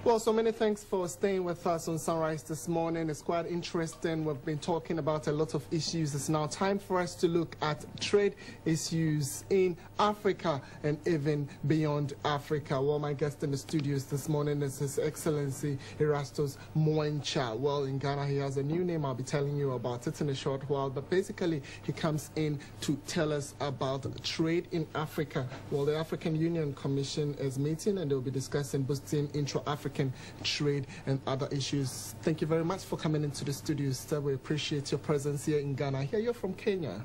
Well, so many thanks for staying with us on Sunrise this morning. It's quite interesting. We've been talking about a lot of issues. It's now time for us to look at trade issues in Africa and even beyond Africa. Well, my guest in the studios this morning is His Excellency Erastus Mwencha. Well, in Ghana, he has a new name. I'll be telling you about it in a short while. But basically, he comes in to tell us about trade in Africa. Well, the African Union Commission is meeting and they'll be discussing boosting intra-African trade and other issues. Thank you very much for coming into the studio, sir. We appreciate your presence here in Ghana. I hear you're from Kenya.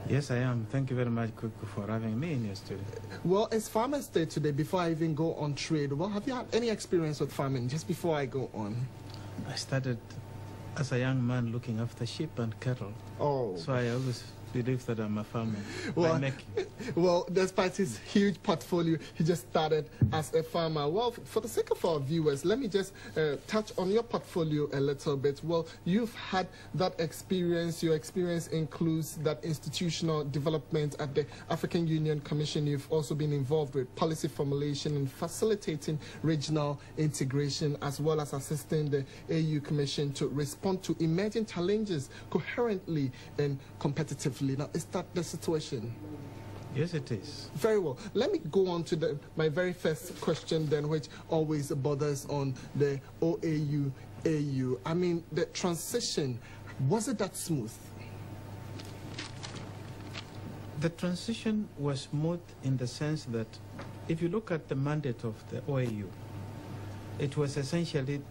Yes, I am. Thank you very much, Kuku, for having me in your studio. Well, it's Farmers' Day today. Before I even go on trade, well, have you had any experience with farming just before I go on? I started as a young man looking after sheep and cattle. Oh. So I always believe that I'm a farmer. Well, despite his huge portfolio, he just started as a farmer. Well, for the sake of our viewers, let me just touch on your portfolio a little bit. Well, you've had that experience. Your experience includes that institutional development at the African Union Commission. You've also been involved with policy formulation and facilitating regional integration, as well as assisting the AU Commission to respond to emerging challenges coherently and competitively. Now, is that the situation? Yes, it is. Very well. Let me go on to my very first question then, which always bothers on the OAU-AU. I mean, the transition, was it that smooth? The transition was smooth in the sense that if you look at the mandate of the OAU, it was essentially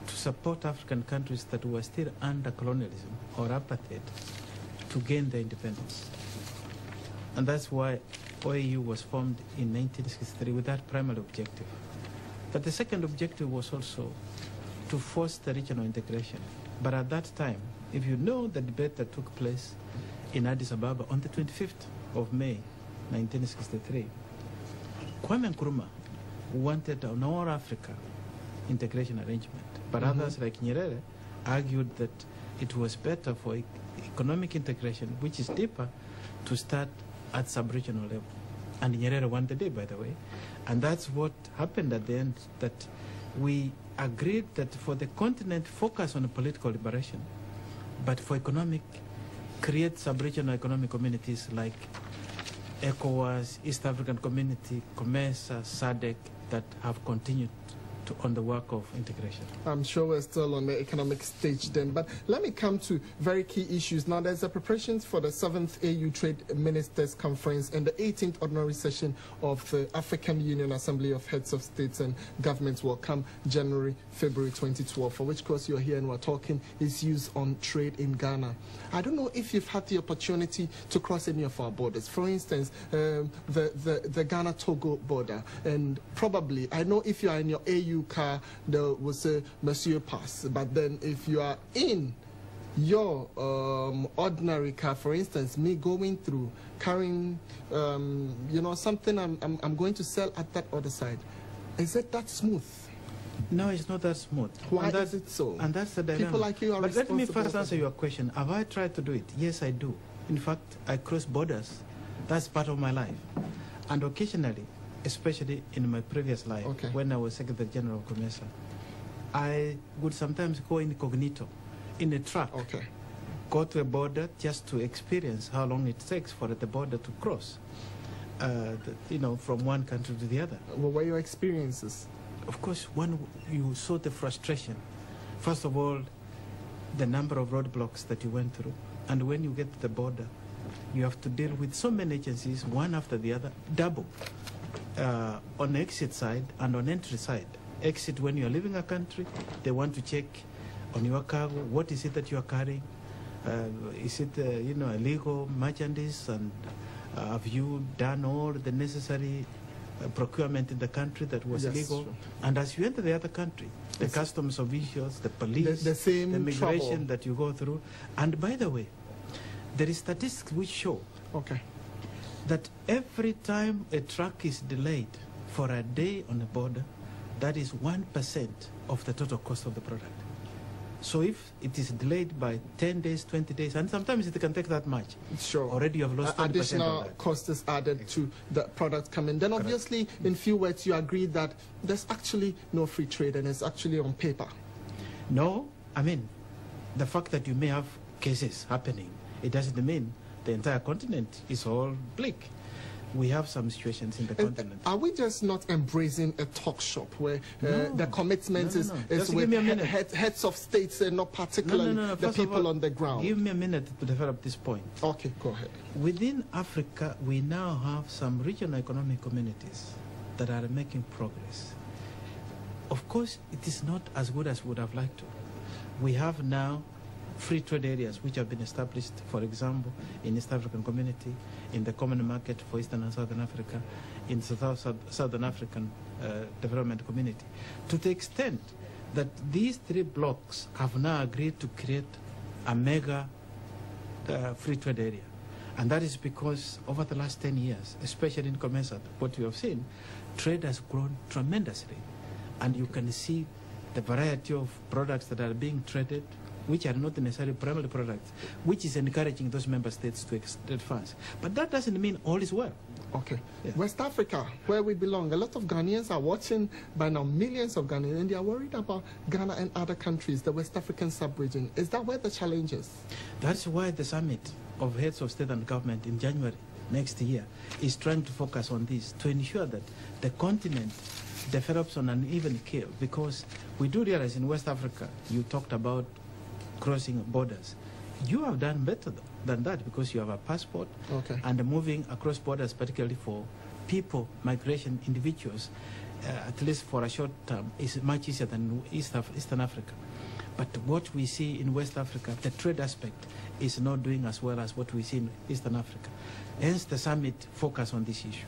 to support African countries that were still under colonialism or apartheid to gain their independence. And that's why OAU was formed in 1963 with that primary objective. But the second objective was also to foster regional integration. But at that time, if you know the debate that took place in Addis Ababa on the 25th of May, 1963, Kwame Nkrumah wanted an all-Africa integration arrangement. But others like Nyerere argued that it was better for economic integration, which is deeper, to start at sub-regional level. And Nyerere won the day, by the way. And that's what happened at the end, that we agreed that for the continent, focus on political liberation, but for economic, create sub-regional economic communities like ECOWAS, East African Community, COMESA, SADC, that have continued on the work of integration. I'm sure we're still on the economic stage then, but let me come to very key issues. Now, there's a preparations for the 7th AU Trade Ministers Conference and the 18th Ordinary Session of the African Union Assembly of Heads of States and Governments will come January, February 2012, for which course you're here and we're talking issues on trade in Ghana. I don't know if you've had the opportunity to cross any of our borders. For instance, the Ghana-Togo border, and probably, I know if you are in your AU car, they will say Monsieur Pass, but then if you are in your ordinary car, for instance, me going through carrying you know, something I'm going to sell at that other side, is it that smooth? No, it's not that smooth. Why is it so? And that's the dilemma. People like you are But let me first answer your question. Have I tried to do it? Yes, I do. In fact, I cross borders. That's part of my life. And occasionally, especially in my previous life, when I was Secretary General of COMESA, I would sometimes go incognito in a truck, go to a border just to experience how long it takes for the border to cross, you know, from one country to the other. What were your experiences? Of course, when you saw the frustration, first of all, the number of roadblocks that you went through, and when you get to the border, you have to deal with so many agencies, one after the other, double. On the exit side and on entry side. Exit when you're leaving a country, they want to check on your cargo, what is it that you are carrying? Is it, you know, illegal merchandise? And have you done all the necessary procurement in the country that was illegal? True. And as you enter the other country, the customs officials, the police, the immigration that you go through. And by the way, there is statistics which show that every time a truck is delayed for a day on the border, that is 1% of the total cost of the product. So if it is delayed by 10 days, 20 days, and sometimes it can take that much, sure, already you have lost 20% additional of that. cost is added to the product coming. Then obviously, in few words, you agree that there's actually no free trade and it's actually on paper. No, I mean, the fact that you may have cases happening, it doesn't mean the entire continent is all bleak. We have some situations in the continent. Are we just not embracing a talk shop where the commitment is with heads of states and not particularly the people on the ground? Give me a minute to develop this point. Okay, go ahead. Within Africa, we now have some regional economic communities that are making progress. Of course, it is not as good as we would have liked to. We have now free trade areas which have been established, for example, in East African Community, in the Common Market for Eastern and Southern Africa, in Southern African Development Community, to the extent that these three blocks have now agreed to create a mega free trade area. And that is because over the last 10 years, especially in COMESA, what we have seen, trade has grown tremendously. And you can see the variety of products that are being traded, which are not necessarily primary products, which is encouraging those member states to advance. But that doesn't mean all is well. Okay. Yeah. West Africa, where we belong, a lot of Ghanaians are watching by now, millions of Ghanaians, and they are worried about Ghana and other countries, the West African sub-region. Is that where the challenge is? That's why the summit of heads of state and government in January next year is trying to focus on this, to ensure that the continent develops on an even keel, because we do realize in West Africa, you talked about crossing borders. You have done better than that because you have a passport, and moving across borders, particularly for people, migration, individuals, at least for a short term, is much easier than Eastern Africa. But what we see in West Africa, the trade aspect, is not doing as well as what we see in Eastern Africa. Hence the summit focus on these issues.